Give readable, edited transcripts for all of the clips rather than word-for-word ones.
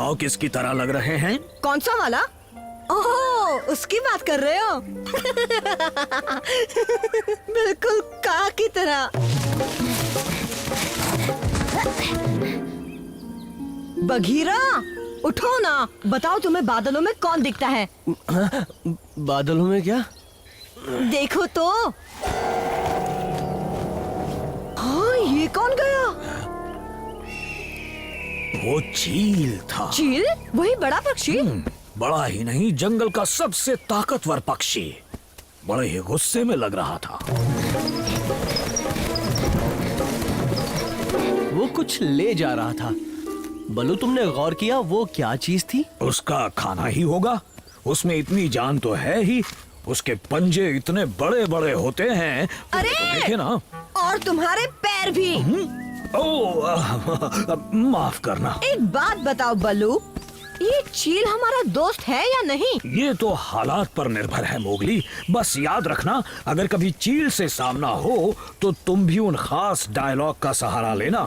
बताओ किसकी तरह लग रहे हैं? कौन सा वाला? ओह, उसकी बात कर रहे हो? बिल्कुल काग की तरह। बघीरा, उठो ना, बताओ तुम्हें बादलों में कौन दिखता है? बादलों में क्या? देखो तो। हाँ, ये कौन गया? वो चील था। चील? वही बड़ा पक्षी? बड़ा ही नहीं, जंगल का सबसे ताकतवर पक्षी। बड़े ही गुस्से में लग रहा था। वो कुछ ले जा रहा था। बलू, तुमने गौर किया वो क्या चीज थी? उसका खाना ही होगा। उसमें इतनी जान तो है ही। उसके पंजे इतने बड़े बड़े होते हैं। अरे! तो देखे ना। और तुम्हारे पैर भी। माफ करना। एक बात बताओ बल्लू, ये चील हमारा दोस्त है या नहीं? ये तो हालात पर निर्भर है मोगली। बस याद रखना, अगर कभी चील से सामना हो तो तुम भी उन खास डायलॉग का सहारा लेना।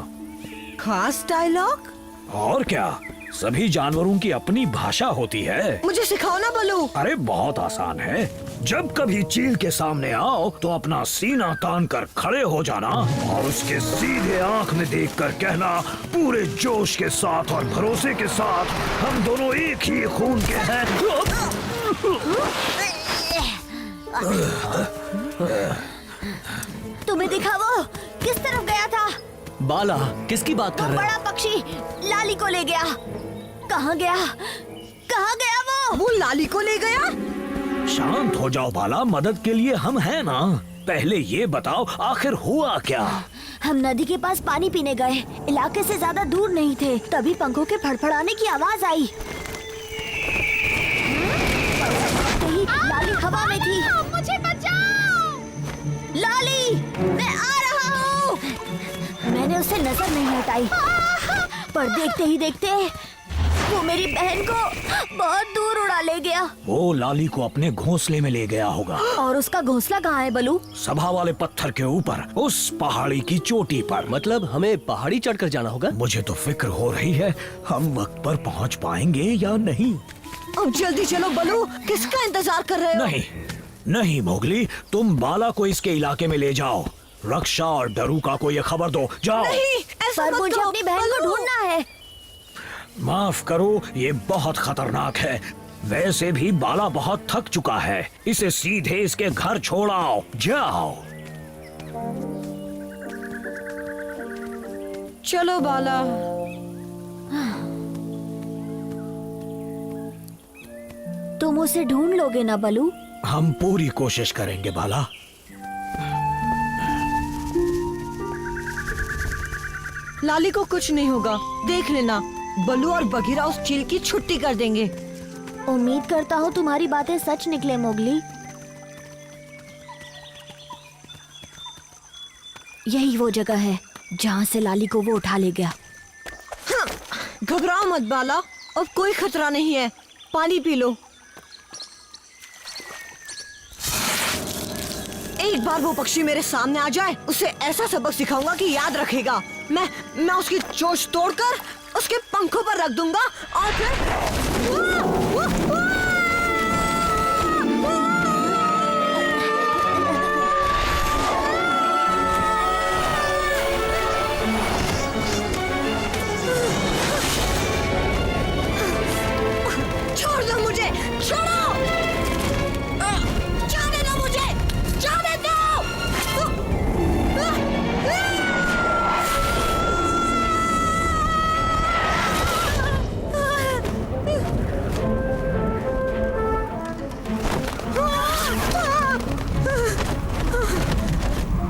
खास डायलॉग? और क्या, सभी जानवरों की अपनी भाषा होती है। मुझे सिखाओ ना बल्लू। अरे बहुत आसान है। जब कभी चील के सामने आओ तो अपना सीना तान कर खड़े हो जाना और उसके सीधे आंख में देखकर कहना, पूरे जोश के साथ और भरोसे के साथ, हम दोनों एक ही खून के हैं। तुम्हें दिखा वो किस तरफ गया था? बाला, किसकी बात कर वो रहे बड़ा पक्षी लाली को ले गया। कहाँ गया? कहाँ गया वो? वो लाली को ले गया? शांत हो जाओ बाला, मदद के लिए हम हैं ना। पहले ये बताओ आखिर हुआ क्या? हम नदी के पास पानी पीने गए, इलाके से ज्यादा दूर नहीं थे, तभी पंखों के फड़फड़ाने की आवाज आई। लाली हवा में थी। मुझे बचाओ! लाली, मैं आ रहा हूँ। मैंने उससे नजर नहीं हटाई, पर देखते ही देखते वो मेरी बहन को बहुत दूर उड़ा ले गया। वो लाली को अपने घोंसले में ले गया होगा। और उसका घोंसला कहाँ है बलू? सभा वाले पत्थर के ऊपर, उस पहाड़ी की चोटी पर। मतलब हमें पहाड़ी चढ़कर जाना होगा? मुझे तो फिक्र हो रही है, हम वक्त पर पहुंच पाएंगे या नहीं। अब जल्दी चलो बलू, किसका इंतजार कर रहे हो? नहीं नहीं मोगली, तुम बाला को इसके इलाके में ले जाओ। रक्षा और डरूका को ये खबर दो, जाओ। नहीं, ऐसा पर मत मुझे करो, अपनी बहन को बलू। ढूंढना है। माफ करो, ये बहुत खतरनाक है। वैसे भी बाला बहुत थक चुका है, इसे सीधे इसके घर छोड़ आओ, जाओ। चलो बाला। तुम उसे ढूंढ लोगे ना बलू? हम पूरी कोशिश करेंगे बाला। लाली को कुछ नहीं होगा, देख लेना। बलू और बघीरा उस चील की छुट्टी कर देंगे। उम्मीद करता हूँ तुम्हारी बातें सच निकले मोगली। यही वो जगह है जहाँ से लाली को वो उठा ले गया। घबराओ मत बाला, अब कोई खतरा नहीं है। पानी पी लो। एक बार वो पक्षी मेरे सामने आ जाए, उसे ऐसा सबक सिखाऊंगा कि याद रखेगा। मैं उसकी चोंच तोड़कर उसके पंखों पर रख दूंगा और फिर छोड़ दो मुझे, छोड़ो! जाने दो मुझे, जाने दो!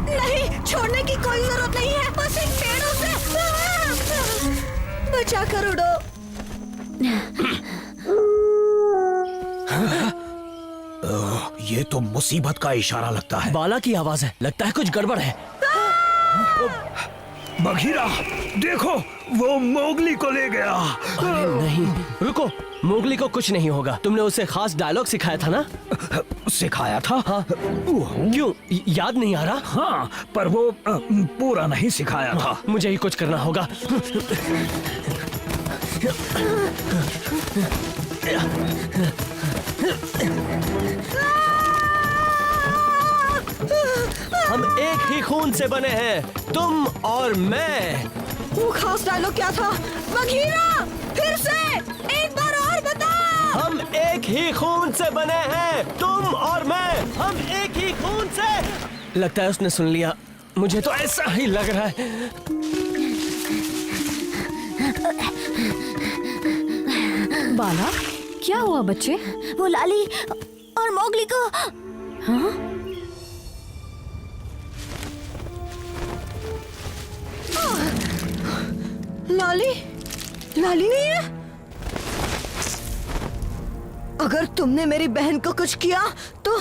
नहीं, छोड़ने की कोई जरूरत नहीं है, बस इन पेड़ों से बचा कर उड़ो। ये तो मुसीबत का इशारा लगता है। बाला की आवाज है, लगता है कुछ गड़बड़ है। बघीरा, देखो, वो मोगली को ले गया। अरे नहीं, रुको, मोगली को कुछ नहीं होगा। तुमने उसे खास डायलॉग सिखाया था ना? सिखाया था? हाँ। क्यों, याद नहीं आ रहा? हाँ, पर वो पूरा नहीं सिखाया था। मुझे ही कुछ करना होगा। हम एक ही खून से बने हैं, तुम और मैं। वो खास डायलॉग क्या था? बघीरा, फिर से एक बार और बता। हम एक ही खून से बने हैं, तुम और मैं, हम एक ही खून से। लगता है उसने सुन लिया, मुझे तो ऐसा ही लग रहा है। बाला, क्या हुआ बच्चे? वो लाली और मोगली को। हाँ? लाली, लाली नहीं है। अगर तुमने मेरी बहन को कुछ किया तो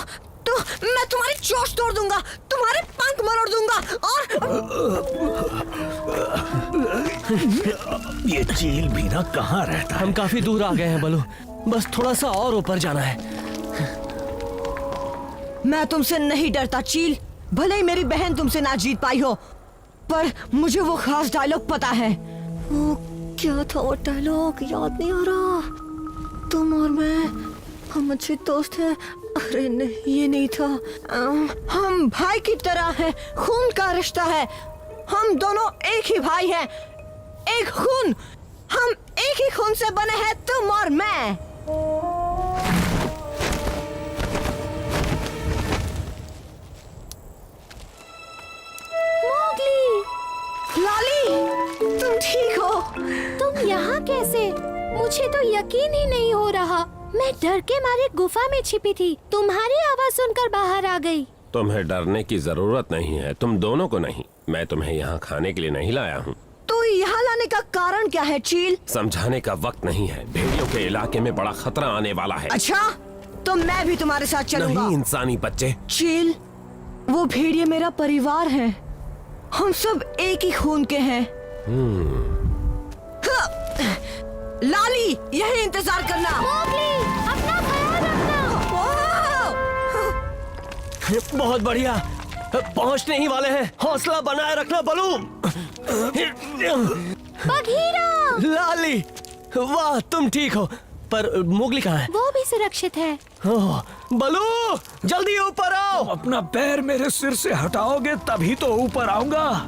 मैं तुम्हारी चोंच तोड़ दूंगा, तुम्हारे पंख मरोड़ दूंगा और ये चील भी ना कहाँ रहता है? हम काफी दूर आ गए हैं बलू, बस थोड़ा सा और ऊपर जाना है। मैं तुमसे नहीं डरता चील, भले ही मेरी बहन तुमसे ना जीत पाई हो, पर मुझे वो खास डायलॉग पता है। वो क्या था वो डायलॉग? याद नहीं आ रहा। तुम और मैं, हम अच्छे दोस्त हैं। अरे नहीं, ये नहीं था। हम भाई की तरह हैं, खून का रिश्ता है। हम दोनों एक ही भाई हैं, एक खून। हम एक ही खून से बने हैं, तुम और मैं। मोगली, लाली, तुम ठीक हो? तुम यहाँ कैसे? मुझे तो यकीन ही नहीं हो रहा। मैं डर के मारे गुफा में छिपी थी, तुम्हारी आवाज सुनकर बाहर आ गई। तुम्हें डरने की जरूरत नहीं है, तुम दोनों को नहीं। मैं तुम्हें यहाँ खाने के लिए नहीं लाया हूँ। तो यहाँ लाने का कारण क्या है चील? समझाने का वक्त नहीं है, भेड़ियों के इलाके में बड़ा खतरा आने वाला है। अच्छा, तो मैं भी तुम्हारे साथ चलूंगा। नहीं इंसानी बच्चे। चील, वो भेड़िए मेरा परिवार है, हम सब एक ही खून के हैं। हाँ, लाली, यही इंतजार करना। मोगली, अपना ख्याल रखना। बहुत बढ़िया, पहुंचने ही वाले हैं। हौसला बनाए रखना बलू। बघीरा, लाली, वाह तुम ठीक हो, पर मोगली कहाँ है? वो भी सुरक्षित है। ओह, बलू, जल्दी ऊपर आओ। अपना पैर मेरे सिर से हटाओगे तभी तो ऊपर आऊंगा।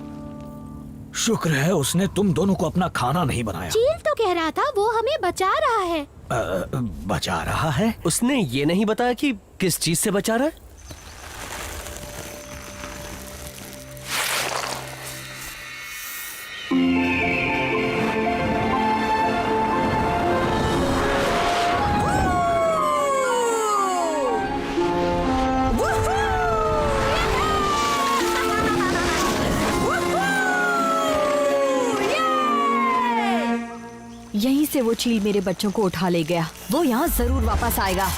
शुक्र है उसने तुम दोनों को अपना खाना नहीं बनाया। चील तो कह रहा था वो हमें बचा रहा है। बचा रहा है? उसने ये नहीं बताया कि किस चीज से बचा रहा है। यहीं से वो चील मेरे बच्चों को उठा ले गया। वो यहाँ जरूर वापस आएगा।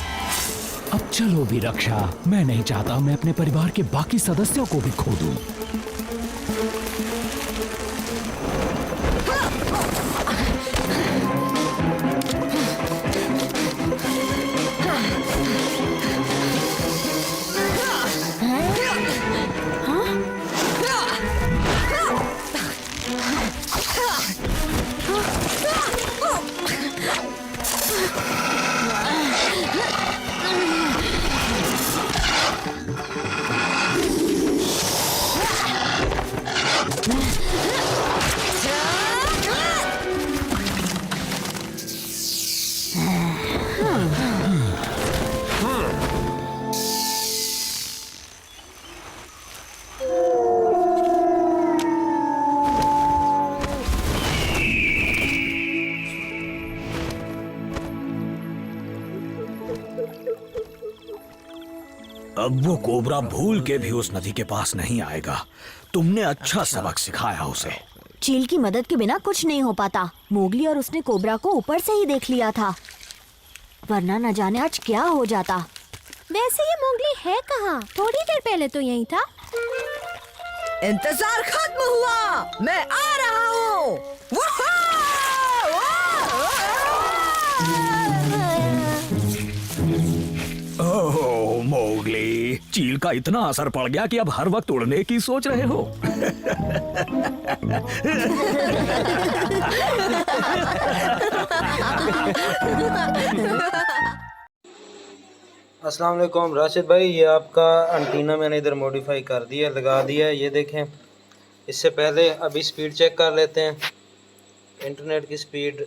अब चलो भी रक्षा, मैं नहीं चाहता मैं अपने परिवार के बाकी सदस्यों को भी खो दूं। अब वो कोबरा भूल के भी उस नदी के पास नहीं आएगा। तुमने अच्छा सबक सिखाया उसे। चील की मदद के बिना कुछ नहीं हो पाता। मोगली और उसने कोबरा को ऊपर से ही देख लिया था, वरना न जाने आज क्या हो जाता। वैसे ये मोगली है कहाँ? थोड़ी देर पहले तो यहीं था। इंतजार खत्म हुआ, मैं आ रहा हूँ। ओह मोगली, चील का इतना असर पड़ गया कि अब हर वक्त उड़ने की सोच रहे हो। अस्सलाम वालेकुम राशिद भाई, ये आपका एंटीना मैंने इधर मॉडिफाई कर दिया, लगा दिया है। ये देखें, इससे पहले अभी स्पीड चेक कर लेते हैं, इंटरनेट की स्पीड।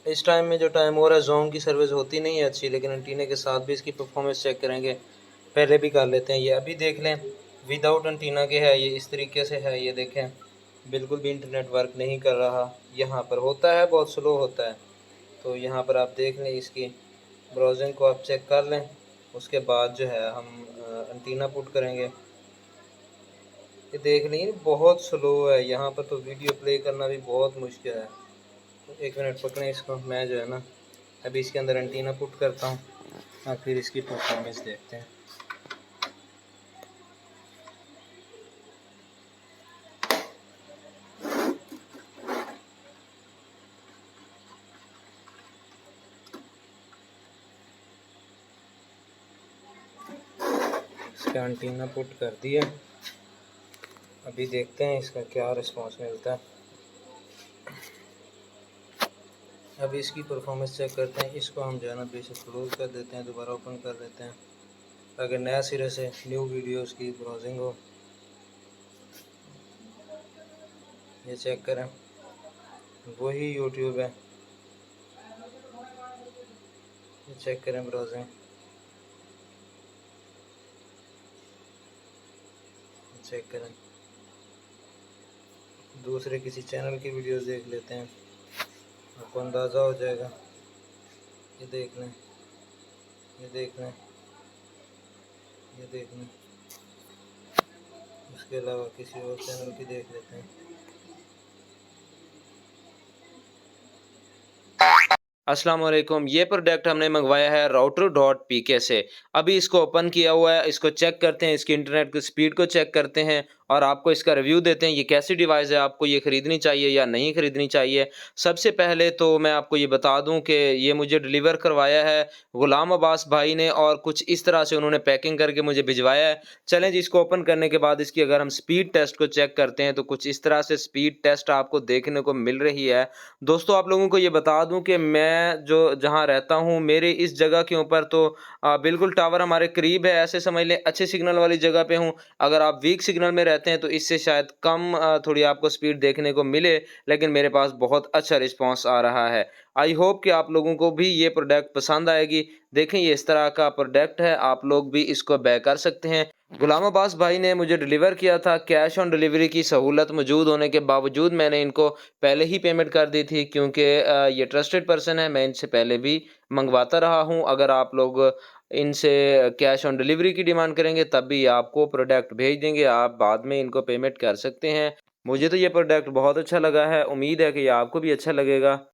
इस टाइम में जो टाइम हो रहा है, जोन की सर्विस होती नहीं है अच्छी, लेकिन एंटीना के साथ भी इसकी परफॉर्मेंस चेक करेंगे। पहले भी कर लेते हैं, ये अभी देख लें। विदाउट एंटीना के है, ये इस तरीके से है। ये देखें, बिल्कुल भी इंटरनेट वर्क नहीं कर रहा। यहाँ पर होता है, बहुत स्लो होता है। तो यहाँ पर आप देख लें, इसकी ब्राउजिंग को आप चेक कर लें। उसके बाद जो है हम एंटीना पुट करेंगे। ये देख लें, बहुत स्लो है। यहाँ पर तो वीडियो प्ले करना भी बहुत मुश्किल है। तो 1 मिनट पकड़ें इसको, मैं जो है ना अभी इसके अंदर एंटीना पुट करता हूँ और फिर इसकी परफॉर्मेंस देखते हैं। इसका एंटीना पुट कर दिया, अभी देखते हैं इसका क्या रिस्पांस मिलता है। अभी इसकी परफॉर्मेंस चेक करते हैं। इसको हम जो है ना पीछे क्लोज कर देते हैं, दोबारा ओपन कर देते हैं ताकि नया सिरे से न्यू वीडियोस की ब्राउजिंग हो। ये चेक करें, वही यूट्यूब है। ये चेक करें ब्राउजिंग, चेक करें। दूसरे किसी चैनल की वीडियोस देख लेते हैं, आपको अंदाज़ा हो जाएगा। ये देख लें, ये देख लें, ये देख लें। उसके अलावा किसी और चैनल की देख लेते हैं। अस्सलाम वालेकुम, ये प्रोडक्ट हमने मंगवाया है router.pk से। अभी इसको ओपन किया हुआ है, इसको चेक करते हैं, इसकी इंटरनेट की स्पीड को चेक करते हैं और आपको इसका रिव्यू देते हैं। ये कैसी डिवाइस है, आपको ये ख़रीदनी चाहिए या नहीं ख़रीदनी चाहिए। सबसे पहले तो मैं आपको ये बता दूं कि ये मुझे डिलीवर करवाया है ग़ुलाम अब्बास भाई ने और कुछ इस तरह से उन्होंने पैकिंग करके मुझे भिजवाया है। चलें जी, इसको ओपन करने के बाद इसकी अगर हम स्पीड टेस्ट को चेक करते हैं तो कुछ इस तरह से स्पीड टेस्ट आपको देखने को मिल रही है। दोस्तों, आप लोगों को ये बता दूँ कि मैं जो जहाँ रहता हूँ, मेरे इस जगह के ऊपर तो बिल्कुल टावर हमारे करीब है। ऐसे समझ लें अच्छे सिग्नल वाली जगह पे हूँ। अगर आप वीक सिग्नल में रहते हैं तो इससे शायद कम थोड़ी आपको स्पीड देखने को मिले, लेकिन मेरे पास बहुत अच्छा रिस्पांस आ रहा है। आई होप कि आप लोगों को भी ये प्रोडक्ट पसंद आएगी। देखें, ये इस तरह का प्रोडक्ट है, आप लोग भी इसको बाय कर सकते हैं। ग़ुलाम अब्बास भाई ने मुझे डिलीवर किया था। कैश ऑन डिलीवरी की सहूलत मौजूद होने के बावजूद मैंने इनको पहले ही पेमेंट कर दी थी, क्योंकि ये ट्रस्टेड पर्सन है, मैं इनसे पहले भी मंगवाता रहा हूं। अगर आप लोग इनसे कैश ऑन डिलीवरी की डिमांड करेंगे तब भी आपको प्रोडक्ट भेज देंगे, आप बाद में इनको पेमेंट कर सकते हैं। मुझे तो ये प्रोडक्ट बहुत अच्छा लगा है, उम्मीद है कि ये आपको भी अच्छा लगेगा।